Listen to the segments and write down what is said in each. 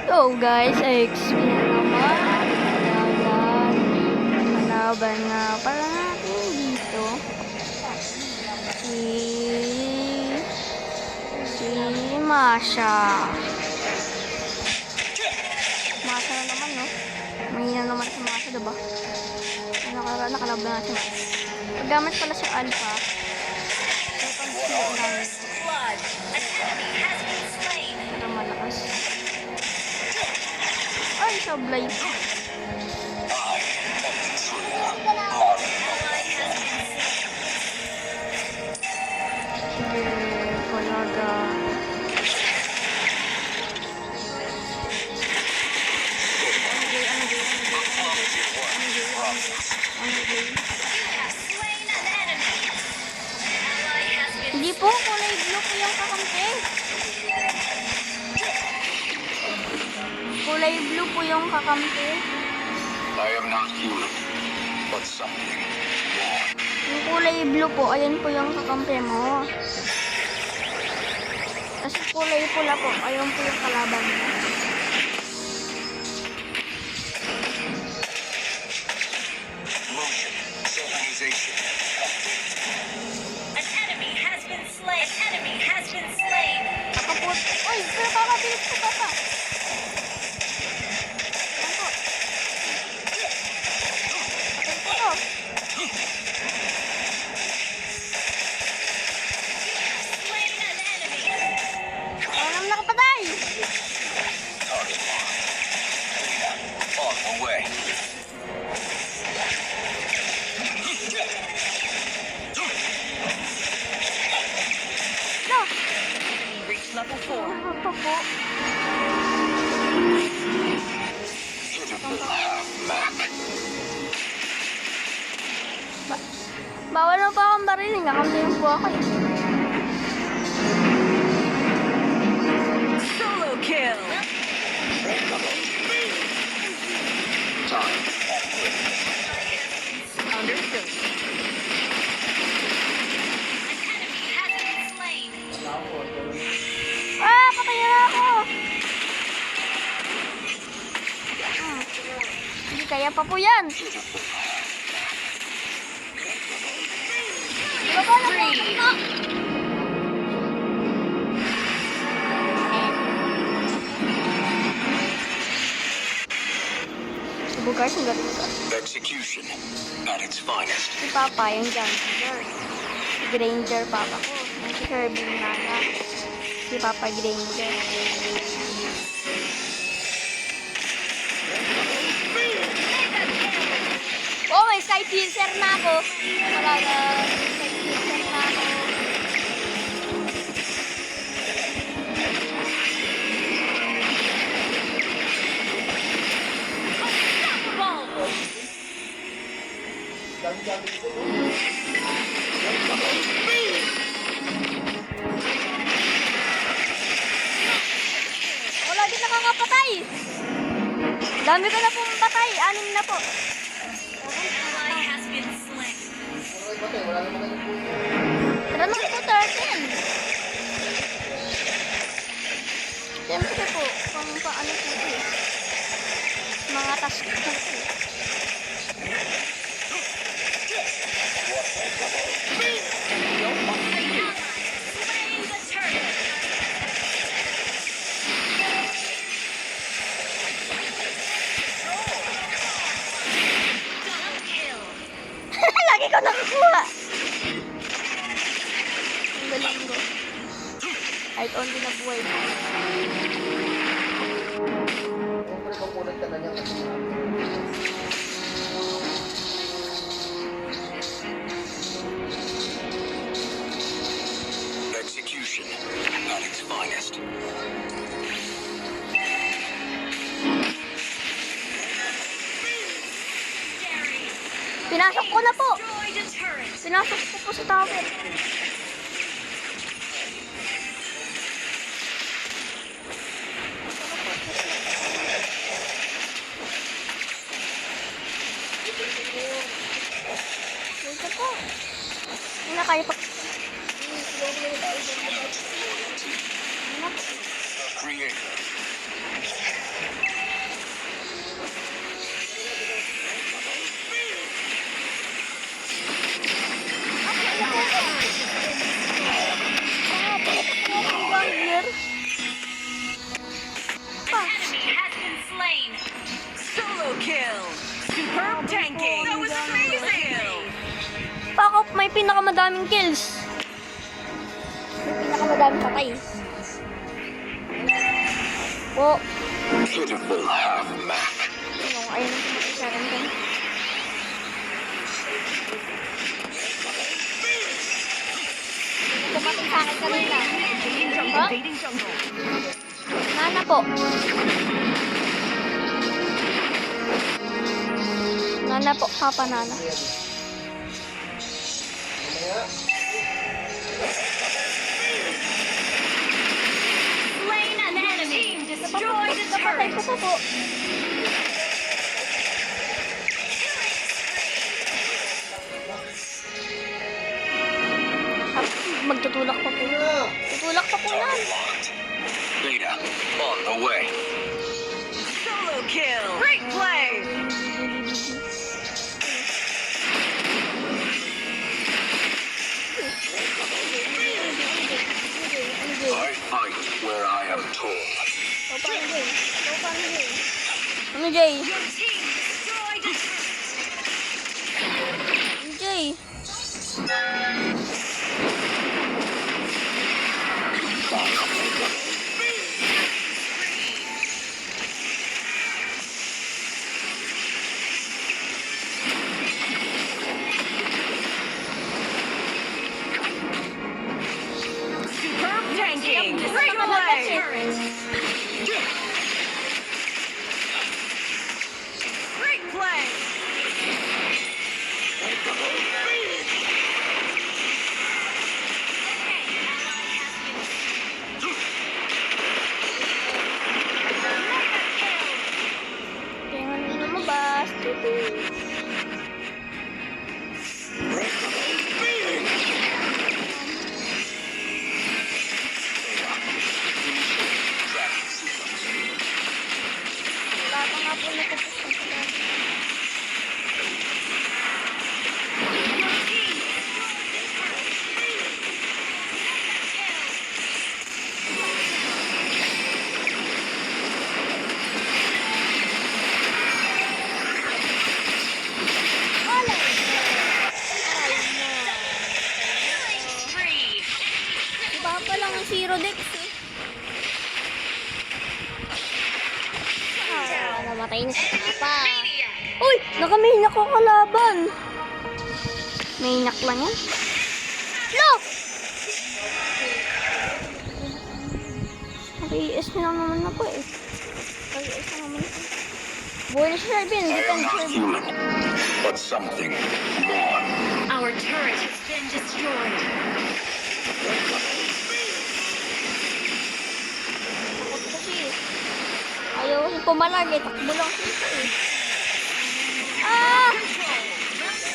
So guys, XP na naman. Kalaban nga pala natin dito. Si Masha. Masha na naman, no? Mahina naman si Masha, diba? Nakalaban natin. Paggamit pala si Alpha. Para malakas. Ay, sablay pa. Sige, palaga. Hindi po, kulay blue po yung kakampi. Kulay blue po yung kakampi. I am not human, but something more. Yung kulay blue po, ayan po yung kakampi mo. Tapos kulay pula po, ayun po yung kalaban mo. Motion, synchronization. An enemy has been slain. An enemy has been slain. Nakaput. Uy, pero kakabilis ko pa pa. Ayan po. Ayan po to. Slain an enemy. Alam nakapatay. Target locked. On the way. No. Reach level 4. Nakapa po. Mac. Bawal na pa akong bariling. Nakamdayan po ako eh. Solo kill. Time. Understood. An enemy has been slain. Ah, patay na ako. Hindi kaya pa po yan. Baba na po. Bukas, ang galing ka. Execution at its finest. Si Papa, yung Jungler. Si Granger, Papa ko. Si Kirby, Nana. Si Papa Granger. Oh, may sky piercer na ako. Wala na. Sky piercer na ako. Unstoppable. Wala din nakakapatay. Dami ko na pong patay. 6 na po. Ally has been slain. Tara na po, 13. Siyempre po, kung paano po eh. Mga task po eh. Slaying the turret. Double kill. Lagi ko nakukuha. Ang galing ko. Kahit only na buhay mo. Execution at its finest. Daring. Pinasok ko na po. Destroyed a turret. Pinasok ko po sa tower. Ito po. Hindi na kaya pa. Creator. slain. Solo kill. Superb tanking. That was amazing. Pakop, may pinakamadaming kills. May pinakamadaming patay. Po. Pitiful half-man. Ayun ang pumatay sa akin dun. Pumatay sa akin kanina. Ha? Invading jungle. Nana po. Nana po, Papa Nana. Slain an enemy. Destroyed a Napatay turret. ko pa po. Magtutulak pa po. Tutulak pa po yan. Beta, on the way. Solo kill. Great play. I fight where I am told. Ano, Jay? Your team destroyed a turret. Ano, Jay? Superb tanking. Great Napakalakas play. Great play. Kaya nga nang lumabas. Wala pa nga po natapos ang pagkakas. Iba pa lang ang zero dex eh. Namatay na si Papa. Uy! Nakaminak ako kalaban. Maniac lang yan. No! Naki-ES na lang naman ako eh. Naki-ES na naman ako. Buhay na si Sharpin. I Dito am ang not Sharpin. human, but something more. Our turret has been destroyed. Takot kasi eh. Ayaw kasi pumalag eh. Takbo lang siya eh. Ah!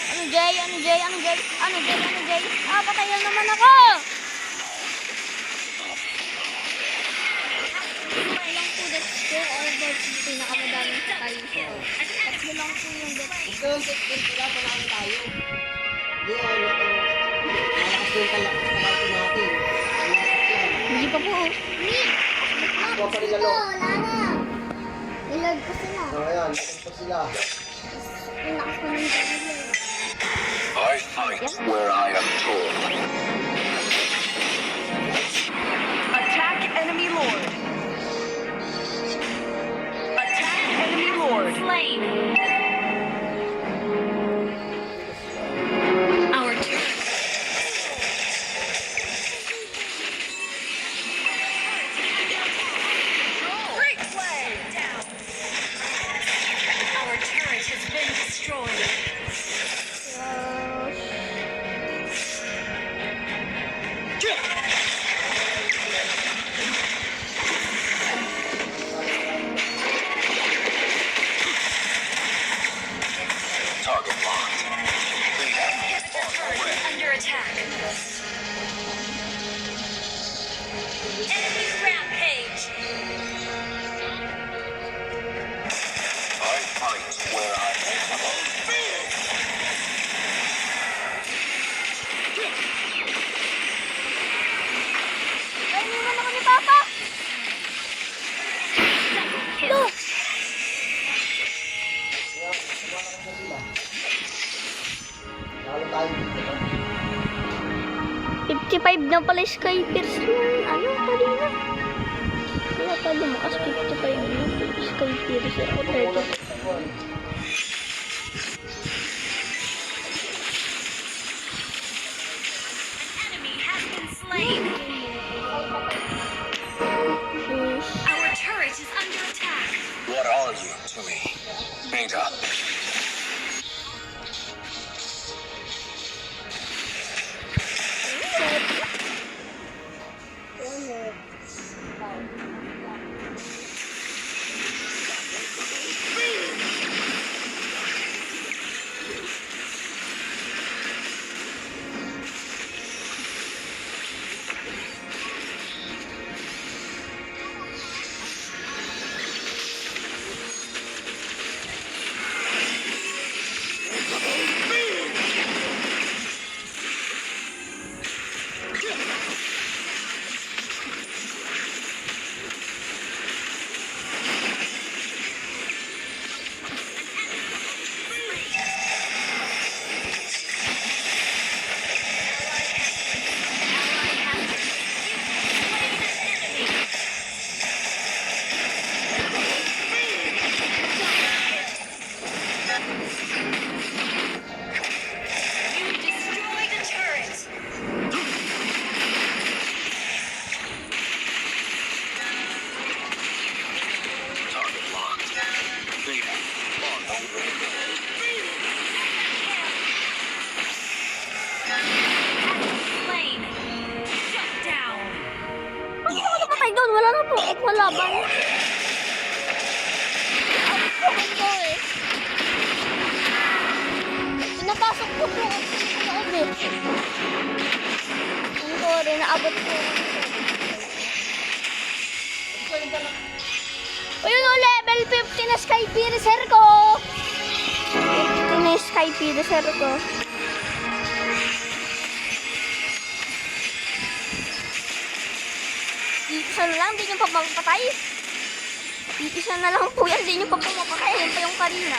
Ano Jay? Ano Jay? Ano Jay? Ano Jay? Ano Jay? Ah, patayan naman ako! Tatlo lang po that's go over pinakamadaming patay. Tatlo lang po yung death. Doon, wala pa lang tayo. Hindi, malakas yung kalakot natin. Malakas yan. Hindi pa po. Kuha pa rin lalo. Wala na. Ilag ko sila. Ayan, lakas pa sila. Ang lakas ko ng dami. I fight where I am told. Attack enemy lord. Attack enemy lord. Slain. Our turret. Great play. Down. Our turret has been destroyed. Target locked. Beta, on the way. Under attack. Enemy rampage. I fight where I am told. Ay, iniwan ako ni Papa! Kill. 55 na pala Sky Pierce yung ano kanina. Kaya pa lumakas 55 na Sky Pierce. Ako 30. Enemy has been slain. Sus. Our turret is under attack. What are you to me? Beta. You destroyed the turret. Target locked. Beta. On the way. Slain. Shut down. Bakit ako namatay doon? Wala na po ako malaban. Ako ko eh. Pinapasok ko po. Ano ulit? Ang sorry, naabot ko. Ayun o, level 50 na Sky Piercer ko. 50 na Sky Piercer ko. Isa na lang, di nyo pa mapatay. Isa na lang po yan, di nyo pa mapatay. Yan pa yung kanina.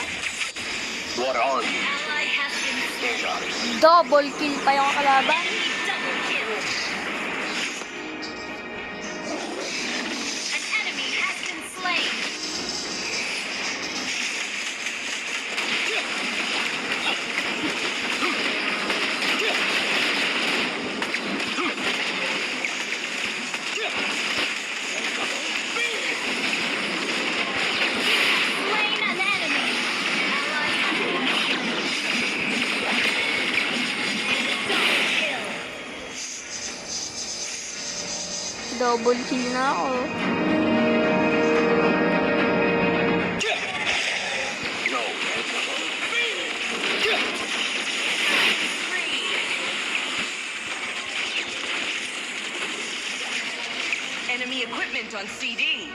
What are you? Ally has been Beta. Double kill pa yung kalaban. double kill. An enemy has been slain. Slain an enemy. Ally has been double kill. Double kill na ako. No. Enemy equipment on CD.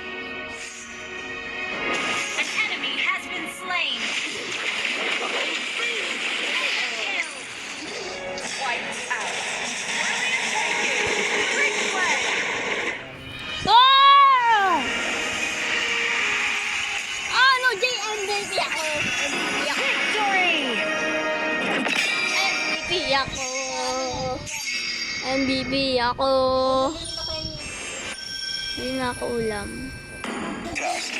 An enemy has been slain. Kill. Wiped out. Great play. Ah! Ano, Jay? MVP ako. MVP ako. Victory. MVP ako. MVP ako. Hindi na ako ulam. Test.